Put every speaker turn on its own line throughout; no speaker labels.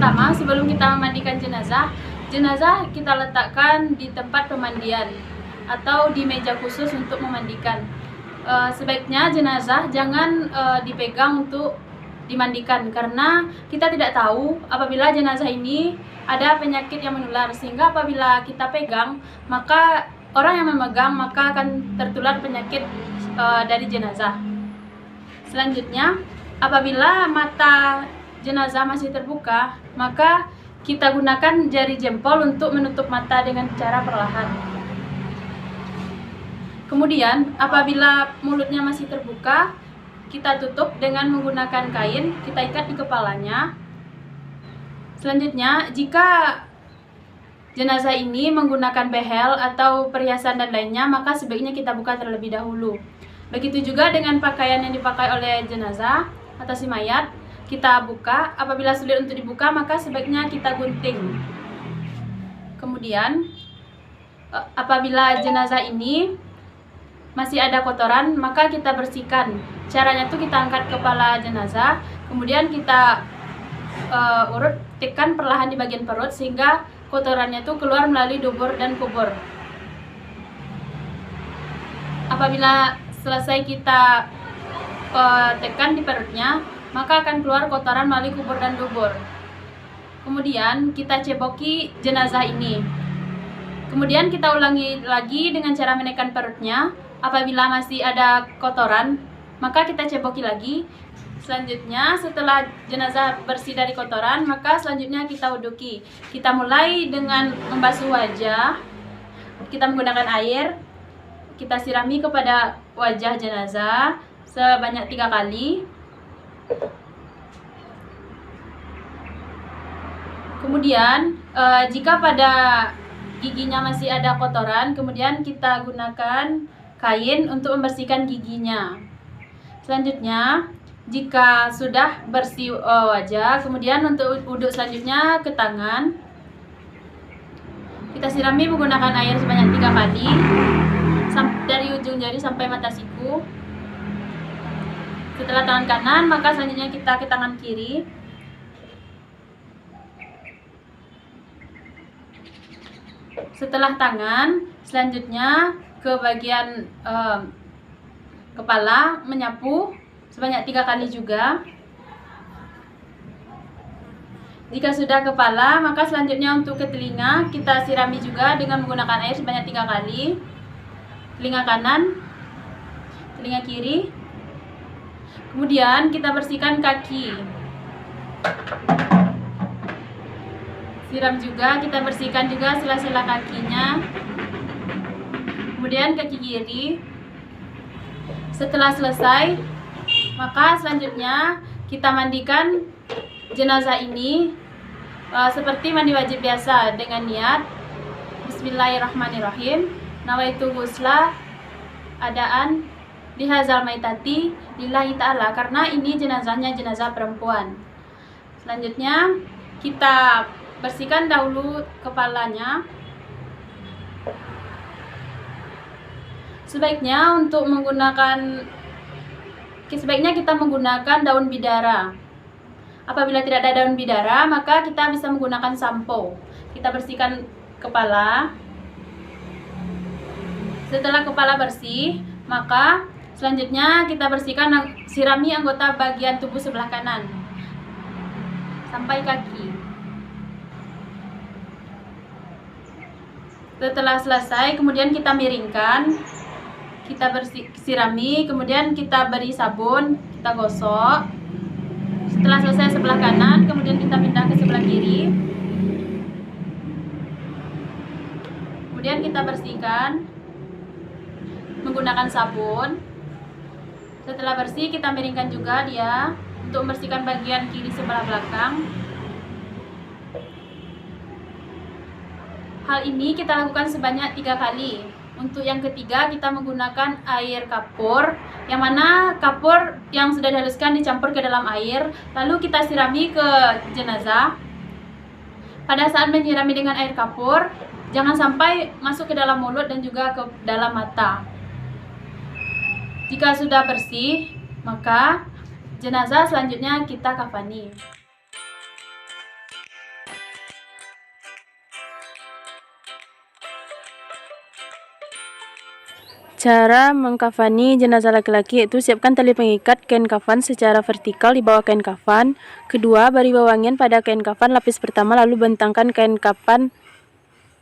pertama, sebelum kita memandikan jenazah, jenazah kita letakkan di tempat pemandian atau di meja khusus untuk memandikan. Sebaiknya jenazah jangan dipegang untuk dimandikan, karena kita tidak tahu apabila jenazah ini ada penyakit yang menular, sehingga apabila kita pegang, maka orang yang memegang maka akan tertular penyakit dari jenazah. Selanjutnya, apabila mata jenazah masih terbuka, maka kita gunakan jari jempol untuk menutup mata dengan cara perlahan. Kemudian, apabila mulutnya masih terbuka, kita tutup dengan menggunakan kain, kita ikat di kepalanya. Selanjutnya, jika jenazah ini menggunakan behel atau perhiasan dan lainnya, maka sebaiknya kita buka terlebih dahulu. Begitu juga dengan pakaian yang dipakai oleh jenazah atau si mayat, kita buka. Apabila sulit untuk dibuka, maka sebaiknya kita gunting. Kemudian, apabila jenazah ini masih ada kotoran, maka kita bersihkan. Caranya tuh kita angkat kepala jenazah, kemudian kita urut, tekan perlahan di bagian perut sehingga kotorannya tuh keluar melalui dubur dan kubur. Apabila selesai kita tekan di perutnya, maka akan keluar kotoran melalui kubur dan dubur. Kemudian kita ceboki jenazah ini. Kemudian kita ulangi lagi dengan cara menekan perutnya. Apabila masih ada kotoran, maka kita ceboki lagi. Selanjutnya, setelah jenazah bersih dari kotoran, maka selanjutnya kita wuduki. Kita mulai dengan membasuh wajah. Kita menggunakan air, kita sirami kepada wajah jenazah sebanyak 3 kali. Kemudian, jika pada giginya masih ada kotoran, kemudian kita gunakan kain untuk membersihkan giginya. Selanjutnya, jika sudah bersih wajah, kemudian untuk wuduk selanjutnya ke tangan, kita sirami menggunakan air sebanyak 3 kali dari ujung jari sampai mata siku. Setelah tangan kanan, maka selanjutnya kita ke tangan kiri. Setelah tangan, selanjutnya ke bagian kepala, menyapu sebanyak 3 kali juga. Jika sudah kepala, maka selanjutnya untuk ke telinga, kita sirami juga dengan menggunakan air sebanyak 3 kali. Telinga kanan, telinga kiri. Kemudian kita bersihkan kaki. Siram juga, kita bersihkan juga sela-sela kakinya. Kemudian kaki kiri. Setelah selesai, maka selanjutnya kita mandikan jenazah ini seperti mandi wajib biasa dengan niat Bismillahirrahmanirrahim. Nawaitu ghusla adaan lihazal maitati lillahi ta'ala, karena ini jenazahnya jenazah perempuan. Selanjutnya kita bersihkan dahulu kepalanya. Sebaiknya kita menggunakan daun bidara. Apabila tidak ada daun bidara, maka kita bisa menggunakan sampo. Kita bersihkan kepala. Setelah kepala bersih, maka selanjutnya kita bersihkan, sirami anggota bagian tubuh sebelah kanan sampai kaki. Setelah selesai, kemudian kita miringkan, kita sirami, kemudian kita beri sabun, kita gosok. Setelah selesai sebelah kanan, kemudian kita pindah ke sebelah kiri. Kemudian kita bersihkan menggunakan sabun. Setelah bersih, kita miringkan juga dia untuk membersihkan bagian kiri sebelah belakang. Hal ini kita lakukan sebanyak 3 kali. Untuk yang ketiga, kita menggunakan air kapur, yang mana kapur yang sudah dihaluskan dicampur ke dalam air, lalu kita sirami ke jenazah. Pada saat menyirami dengan air kapur, jangan sampai masuk ke dalam mulut dan juga ke dalam mata. Jika sudah bersih, maka jenazah selanjutnya kita kafani.
Cara mengkafani jenazah laki-laki yaitu siapkan tali pengikat kain kafan secara vertikal di bawah kain kafan. Kedua, beri wewangian pada kain kafan lapis pertama lalu bentangkan kain kafan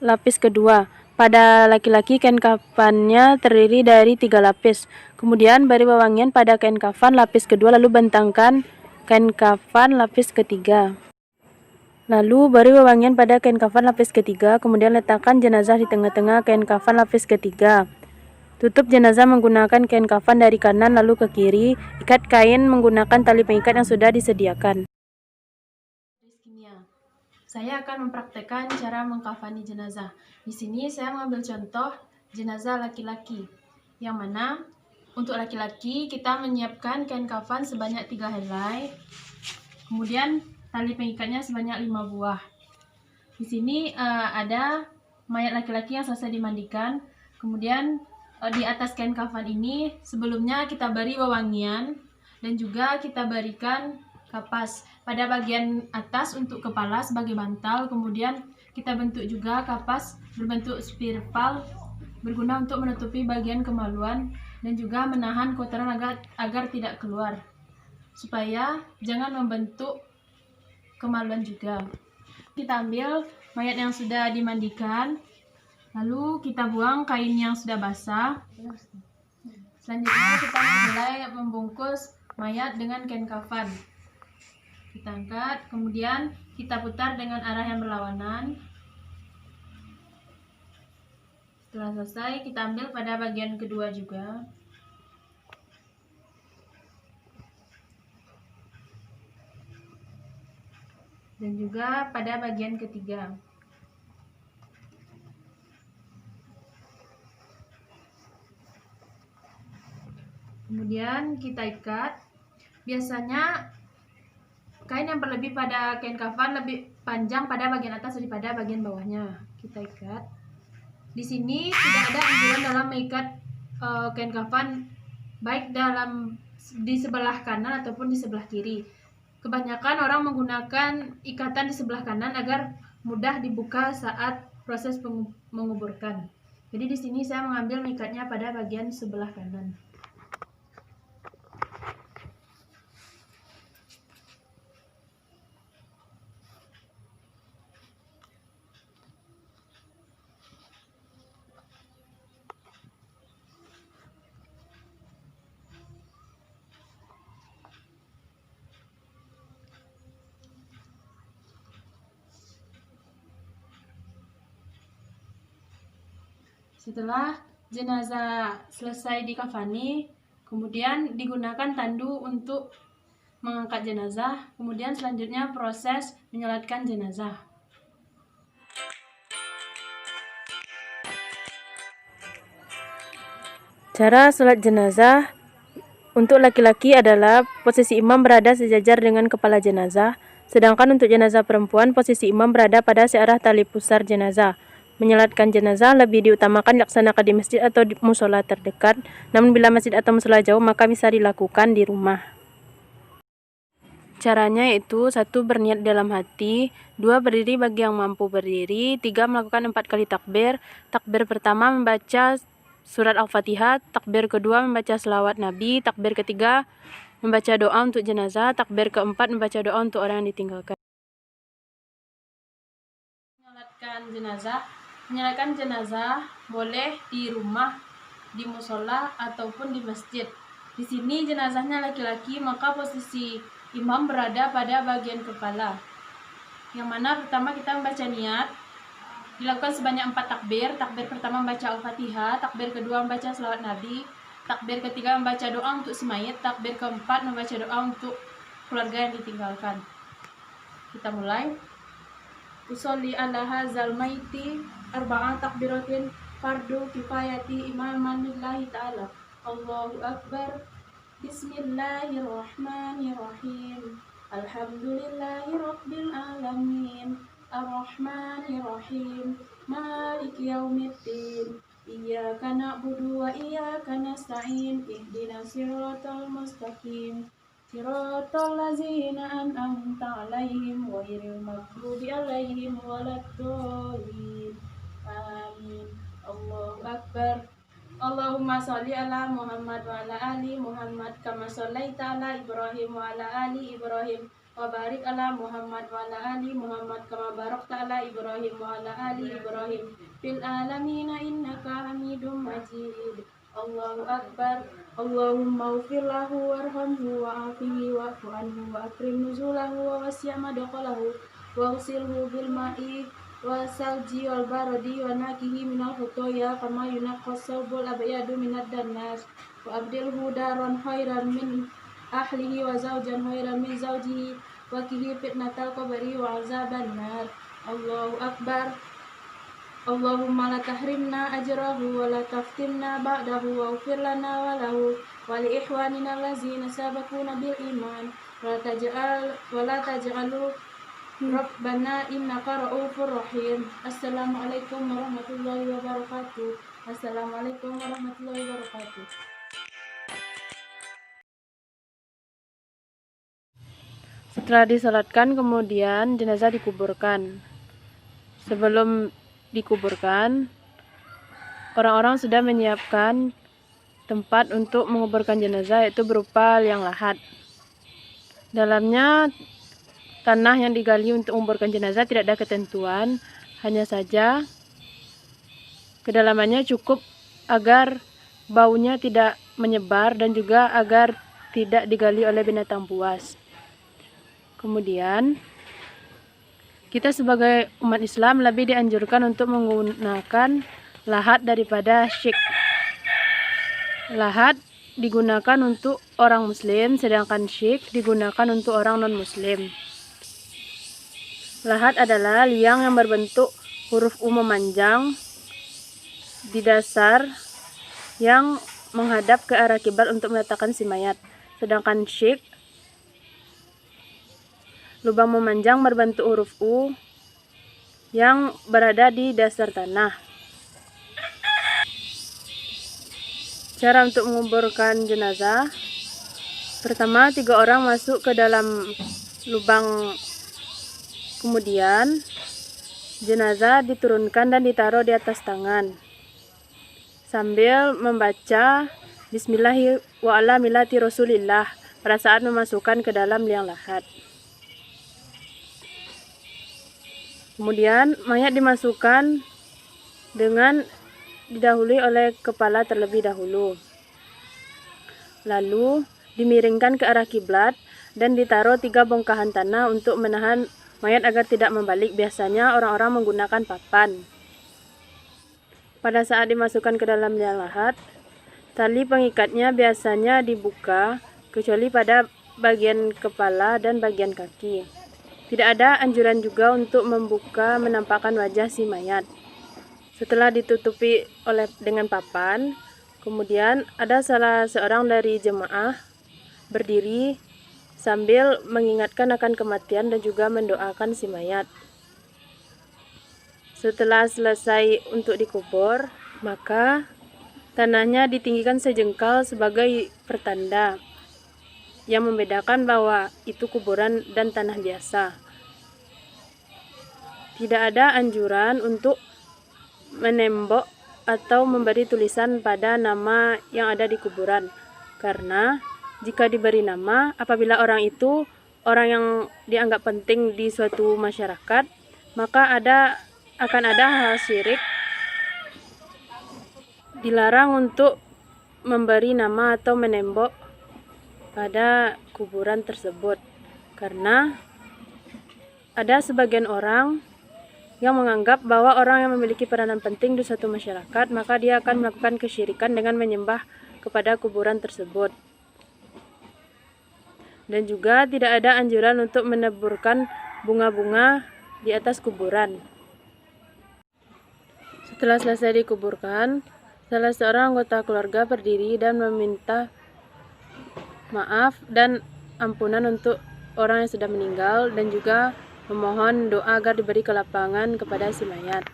lapis kedua. Pada laki-laki kain kafannya terdiri dari 3 lapis. Kemudian beri wewangian pada kain kafan lapis kedua lalu bentangkan kain kafan lapis ketiga. Lalu beri wewangian pada kain kafan lapis ketiga, kemudian letakkan jenazah di tengah-tengah kain kafan lapis ketiga. Tutup jenazah menggunakan kain kafan dari kanan lalu ke kiri. Ikat kain menggunakan tali pengikat yang sudah disediakan.
Saya akan mempraktekkan cara mengkafani jenazah. Di sini saya mengambil contoh jenazah laki-laki, yang mana untuk laki-laki kita menyiapkan kain kafan sebanyak 3 helai, kemudian tali pengikatnya sebanyak 5 buah. Di sini ada mayat laki-laki yang selesai dimandikan, kemudian di atas kain kafan ini sebelumnya kita beri wewangian dan juga kita berikan kapas pada bagian atas untuk kepala sebagai bantal, kemudian kita bentuk juga kapas berbentuk spiral berguna untuk menutupi bagian kemaluan dan juga menahan kotoran agar tidak keluar, supaya jangan membentuk kemaluan juga. Kita ambil mayat yang sudah dimandikan, lalu kita buang kain yang sudah basah. Selanjutnya kita mulai membungkus mayat dengan kain kafan. Kita angkat, kemudian kita putar dengan arah yang berlawanan. Setelah selesai, kita ambil pada bagian kedua juga. Dan juga pada bagian ketiga. Kemudian kita ikat. Biasanya kain yang berlebih pada kain kafan lebih panjang pada bagian atas daripada bagian bawahnya. Kita ikat. Di sini tidak ada anjuran dalam mengikat kain kafan baik di sebelah kanan ataupun di sebelah kiri. Kebanyakan orang menggunakan ikatan di sebelah kanan agar mudah dibuka saat proses menguburkan. Jadi di sini saya mengambil mengikatnya pada bagian sebelah kanan. Setelah jenazah selesai dikafani, kemudian digunakan tandu untuk mengangkat jenazah, kemudian selanjutnya proses menyolatkan jenazah.
Cara sholat jenazah untuk laki-laki adalah posisi imam berada sejajar dengan kepala jenazah, sedangkan untuk jenazah perempuan posisi imam berada pada searah tali pusar jenazah. Menyolatkan jenazah lebih diutamakan dilaksanakan di masjid atau di musola terdekat, namun bila masjid atau musola jauh maka bisa dilakukan di rumah. Caranya yaitu 1. Berniat dalam hati, 2. Berdiri bagi yang mampu berdiri, 3. Melakukan 4 kali takbir. Takbir pertama membaca surat Al-Fatihah, takbir kedua membaca selawat Nabi, takbir ketiga membaca doa untuk jenazah, takbir keempat membaca doa untuk orang yang ditinggalkan.
Menyolatkan jenazah boleh di rumah, di musola ataupun di masjid. Di sini jenazahnya laki-laki, maka posisi imam berada pada bagian kepala. Yang mana pertama kita membaca niat, dilakukan sebanyak 4 takbir. Takbir pertama membaca Al-Fatihah, takbir kedua membaca selawat Nabi, takbir ketiga membaca doa untuk si mayit, takbir keempat membaca doa untuk keluarga yang ditinggalkan. Kita mulai. Usolli ala hazal maiti arba'an takbiratin fardu kifayati imaman lillahi ta'ala. Allahu Akbar. Bismillahirrahmanirrahim. Alhamdulillahi rabbil alamin. Ar-Rahmanir-Rahim. Maliki yaumiddin. Iyyaka na'budu wa iyyaka nasta'in. Ihdinas siratal mustaqim. Siratal ladzina an'amta 'alaihim ghairil maghdubi 'alaihim waladdallin. Amin. Allahu Akbar. Allahumma sholli ala Muhammad wa ala ali Muhammad kama shallaita ala Ibrahim wa ala ali Ibrahim wa barik ala Muhammad wa ala ali Muhammad kama barakta ala Ibrahim wa ala ali Ibrahim fil alamin innaka Hamidum Majid. Allahu Akbar. Allahumma ighfir lahu warhamhu wa'afihi wa'fu anhu wa akrim nuzulahu wa wasi' madkhalahu wa ghsilhu bil ma'i wa salji wal baradi wa nakihi minal khotoya kama yunaqqas sawbul abyadu minad dannas wa abdilhu daran khairan min ahlihi wa zawjan khairan min zawjihi wa kihi fitnatal qabri wa azaban nar. Allahu Akbar. Allahumma la tahrimna ajrahu wa la taftinna ba'dahu wa ufir lana wa lahu wa li ikhwanina allazina sabaquna bil iman wa la taj'alu Rabbana innaka ra'ufur rahim. Assalamualaikum warahmatullahi wabarakatuh. Assalamualaikum warahmatullahi wabarakatuh.
Setelah disalatkan, kemudian jenazah dikuburkan. Sebelum dikuburkan, orang-orang sudah menyiapkan tempat untuk menguburkan jenazah, yaitu berupa liang lahat. Dalamnya tanah yang digali untuk menguburkan jenazah tidak ada ketentuan, hanya saja kedalamannya cukup agar baunya tidak menyebar dan juga agar tidak digali oleh binatang buas. Kemudian kita sebagai umat Islam lebih dianjurkan untuk menggunakan lahat daripada syik. Lahat digunakan untuk orang muslim, sedangkan syik digunakan untuk orang non-muslim. Lahat adalah liang yang berbentuk huruf U memanjang di dasar yang menghadap ke arah kiblat untuk meletakkan si mayat. Sedangkan syik, lubang memanjang berbentuk huruf U yang berada di dasar tanah. Cara untuk menguburkan jenazah: pertama, 3 orang masuk ke dalam lubang. Kemudian jenazah diturunkan dan ditaruh di atas tangan sambil membaca Bismillahi wa ala millati Rasulillah pada saat memasukkan ke dalam liang lahat. Kemudian mayat dimasukkan dengan didahului oleh kepala terlebih dahulu. Lalu dimiringkan ke arah kiblat dan ditaruh 3 bongkahan tanah untuk menahan mayat agar tidak membalik. Biasanya orang-orang menggunakan papan. Pada saat dimasukkan ke dalam liang lahat, tali pengikatnya biasanya dibuka kecuali pada bagian kepala dan bagian kaki. Tidak ada anjuran juga untuk membuka menampakkan wajah si mayat. Setelah ditutupi dengan papan, kemudian ada salah seorang dari jemaah berdiri sambil mengingatkan akan kematian dan juga mendoakan si mayat. Setelah selesai untuk dikubur, maka tanahnya ditinggikan sejengkal sebagai pertanda yang membedakan bahwa itu kuburan dan tanah biasa. Tidak ada anjuran untuk menembok atau memberi tulisan pada nama yang ada di kuburan, karena jika diberi nama, apabila orang itu orang yang dianggap penting di suatu masyarakat, maka akan ada hal syirik. Dilarang untuk memberi nama atau menembok pada kuburan tersebut, karena ada sebagian orang yang menganggap bahwa orang yang memiliki peranan penting di suatu masyarakat, maka dia akan melakukan kesyirikan dengan menyembah kepada kuburan tersebut. Dan juga tidak ada anjuran untuk meneburkan bunga-bunga di atas kuburan. Setelah selesai dikuburkan, salah seorang anggota keluarga berdiri dan meminta maaf dan ampunan untuk orang yang sudah meninggal dan juga memohon doa agar diberi kelapangan kepada si mayat.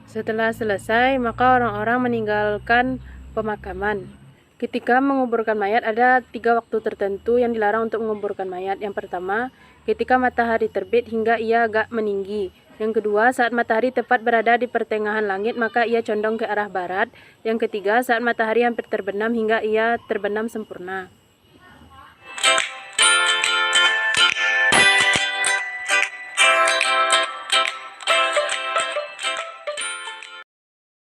Setelah selesai, maka orang-orang meninggalkan pemakaman. Ketika menguburkan mayat, ada 3 waktu tertentu yang dilarang untuk menguburkan mayat. Yang pertama, ketika matahari terbit hingga ia agak meninggi. Yang kedua, saat matahari tepat berada di pertengahan langit, maka ia condong ke arah barat. Yang ketiga, saat matahari hampir terbenam hingga ia terbenam sempurna.